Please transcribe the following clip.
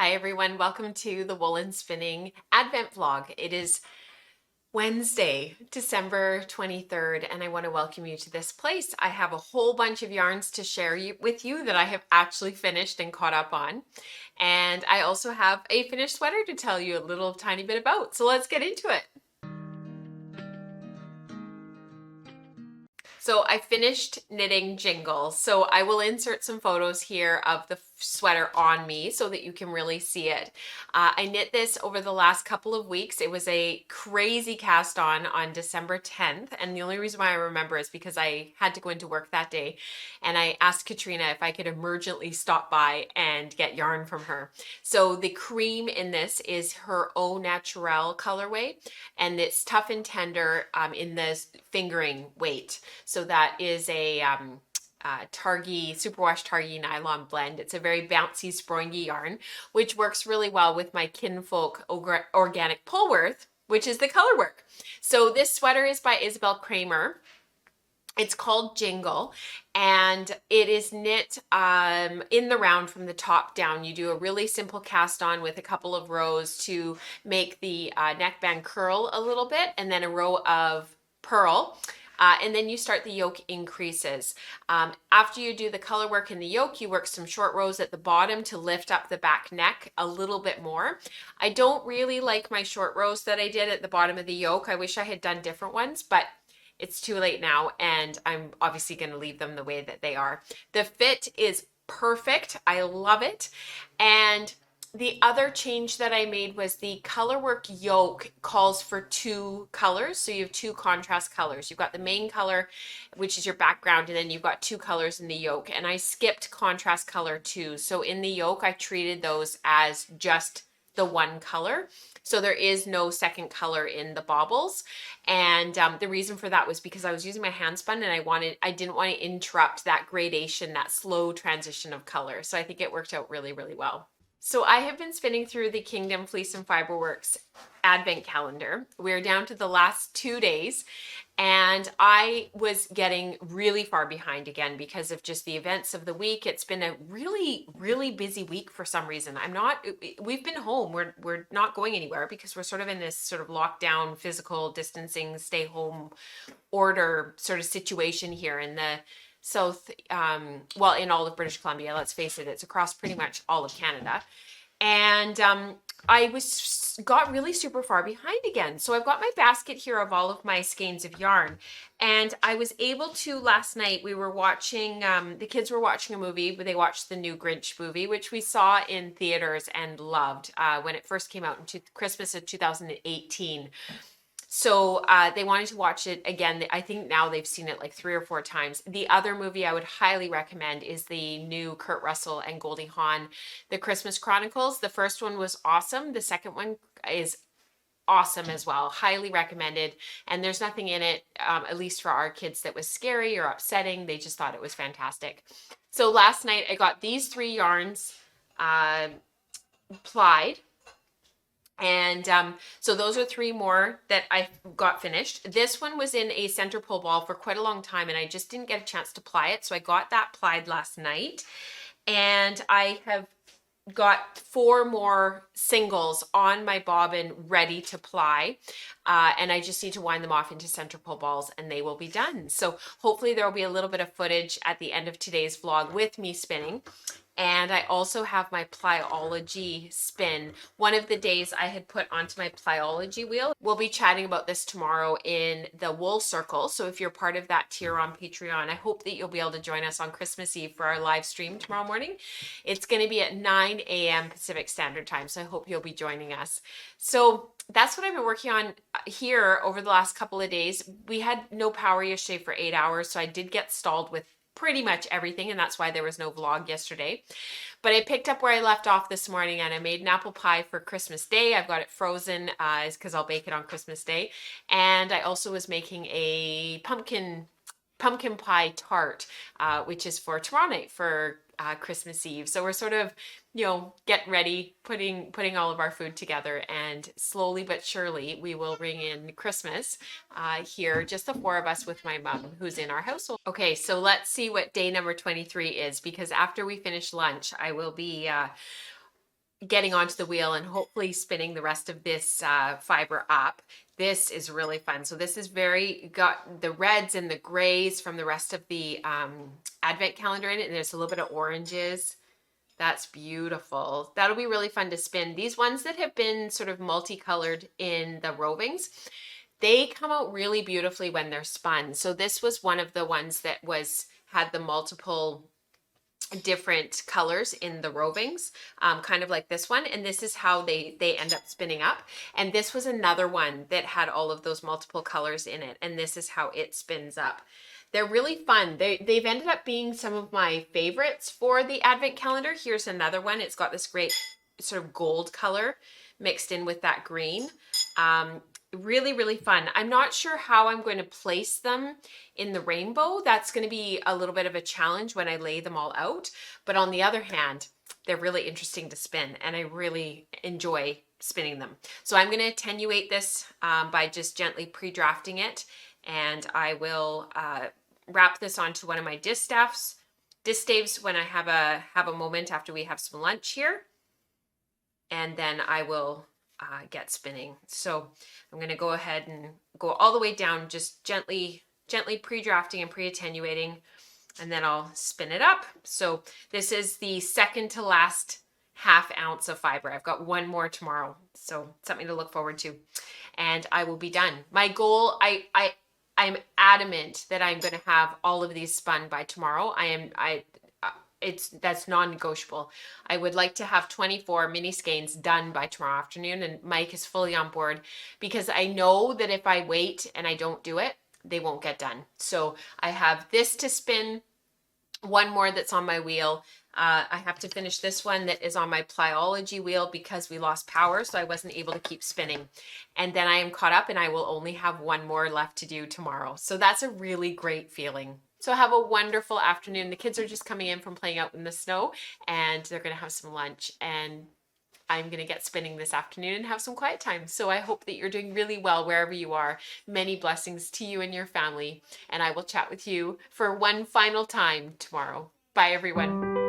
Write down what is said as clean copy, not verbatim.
Hi everyone, welcome to the Woolen Spinning Advent Vlog. It is Wednesday, December 23rd, and I want to welcome you to this place. I have a whole bunch of yarns to share with you that I have actually finished and caught up on. And I also have a finished sweater to tell you a little tiny bit about. So let's get into it. So I finished knitting Jingle. So I will insert some photos here of the sweater on me so that you can really see it. I knit this over the last couple of weeks. It was a crazy cast on December 10th. And the only reason why I remember is because I had to go into work that day. And I asked Katrina if I could emergently stop by and get yarn from her. So the cream in this is her Au Naturel colorway. And it's tough and tender in the fingering weight. So that is a Targhee, Superwash Targhee nylon blend. It's a very bouncy, springy yarn, which works really well with my Kinfolk Organic Polworth, which is the color work. So this sweater is by Isabel Kramer. It's called Jingle, and it is knit in the round from the top down. You do a really simple cast on with a couple of rows to make the neckband curl a little bit, and then a row of purl. And then you start the yoke increases. After you do the color work in the yoke, you work some short rows at the bottom to lift up the back neck a little bit more. I don't really like my short rows that I did at the bottom of the yoke. I wish I had done different ones, but it's too late now, and I'm obviously going to leave them the way that they are. The fit is perfect. I love it. And the other change that I made was the colorwork yoke calls for two colors. So you have two contrast colors. You've got the main color, which is your background, and then you've got two colors in the yoke. And I skipped contrast color 2. So in the yoke, I treated those as just the one color. So there is no second color in the baubles. And the reason for that was because I was using my hand spun, and I didn't want to interrupt that gradation, that slow transition of color. So I think it worked out really, really well. So I have been spinning through the Kingdom Fleece and Fiberworks advent calendar. We're down to the last 2 days, and I was getting really far behind again because of just the events of the week. It's been a really, really busy week for some reason. We've been home. We're not going anywhere because we're sort of in this sort of lockdown, physical distancing, stay home order sort of situation here in the South, well, in all of British Columbia. Let's face it, it's across pretty much all of Canada. And I got really super far behind again. So I've got my basket here of all of my skeins of yarn. And I was able to, last night, we were watching, the kids were watching a movie. They watched the new Grinch movie, which we saw in theaters and loved when it first came out in Christmas of 2018. So they wanted to watch it again. I think now they've seen it like 3 or 4 times. The other movie I would highly recommend is the new Kurt Russell and Goldie Hawn, The Christmas Chronicles. The first one was awesome. The second one is awesome as well. Highly recommended. And there's nothing in it, at least for our kids, that was scary or upsetting. They just thought it was fantastic. So last night I got these 3 yarns plied. And so those are 3 more that I got finished. This one was in a center pull ball for quite a long time, and I just didn't get a chance to ply it. So I got that plied last night, and I have got 4 more singles on my bobbin ready to ply, and I just need to wind them off into center pull balls and they will be done. So hopefully there will be a little bit of footage at the end of today's vlog with me spinning. And I also have my Plyology spin. One of the days I had put onto my Plyology wheel. We'll be chatting about this tomorrow in the Wool Circle. So if you're part of that tier on Patreon, I hope that you'll be able to join us on Christmas Eve for our live stream tomorrow morning. It's going to be at 9 a.m. Pacific Standard Time, so I hope you'll be joining us. So that's what I've been working on here over the last couple of days. We had no power yesterday for 8 hours, so I did get stalled with pretty much everything, and that's why there was no vlog yesterday. But I picked up where I left off this morning, and I made an apple pie for Christmas Day. I've got it frozen because I'll bake it on Christmas Day. And I also was making a pumpkin pie tart, which is for tomorrow night for Christmas Eve. So we're sort of, getting ready, putting all of our food together, and slowly but surely we will ring in Christmas here, just the 4 of us with my mom who's in our household. Okay, so let's see what day number 23 is, because after we finish lunch, I will be getting onto the wheel and hopefully spinning the rest of this fiber up. This is really fun. So this is got the reds and the grays from the rest of the advent calendar in it, and there's a little bit of oranges. That's beautiful. That'll be really fun to spin. These ones that have been sort of multicolored in the rovings, they come out really beautifully when they're spun. So this was one of the ones that had the multiple different colors in the rovings, kind of like this one, and this is how they end up spinning up. And this was another one that had all of those multiple colors in it, and this is how it spins up. They're really fun. They've ended up being some of my favorites for the advent calendar. Here's another one. It's got this great sort of gold color mixed in with that green. Really, really fun. I'm not sure how I'm going to place them in the rainbow. That's going to be a little bit of a challenge when I lay them all out. But on the other hand, they're really interesting to spin, and I really enjoy spinning them. So I'm going to attenuate this by just gently pre-drafting it, and I will wrap this onto one of my distaffs, distaves when I have a moment after we have some lunch here, and then I will get spinning. So I'm going to go ahead and go all the way down, just gently pre-drafting and pre-attenuating, and then I'll spin it up. So this is the second to last ½ ounce of fiber. I've got one more tomorrow, so something to look forward to, and I will be done. My goal, I'm adamant that I'm going to have all of these spun by tomorrow. That's non-negotiable. I would like to have 24 mini skeins done by tomorrow afternoon, and Mike is fully on board because I know that if I wait and I don't do it, they won't get done. So I have this to spin, one more that's on my wheel. I have to finish this one that is on my Plyology wheel because we lost power, so I wasn't able to keep spinning. And then I am caught up, and I will only have one more left to do tomorrow. So that's a really great feeling. So have a wonderful afternoon. The kids are just coming in from playing out in the snow, and they're going to have some lunch, and I'm going to get spinning this afternoon and have some quiet time. So I hope that you're doing really well wherever you are. Many blessings to you and your family, and I will chat with you for one final time tomorrow. Bye, everyone.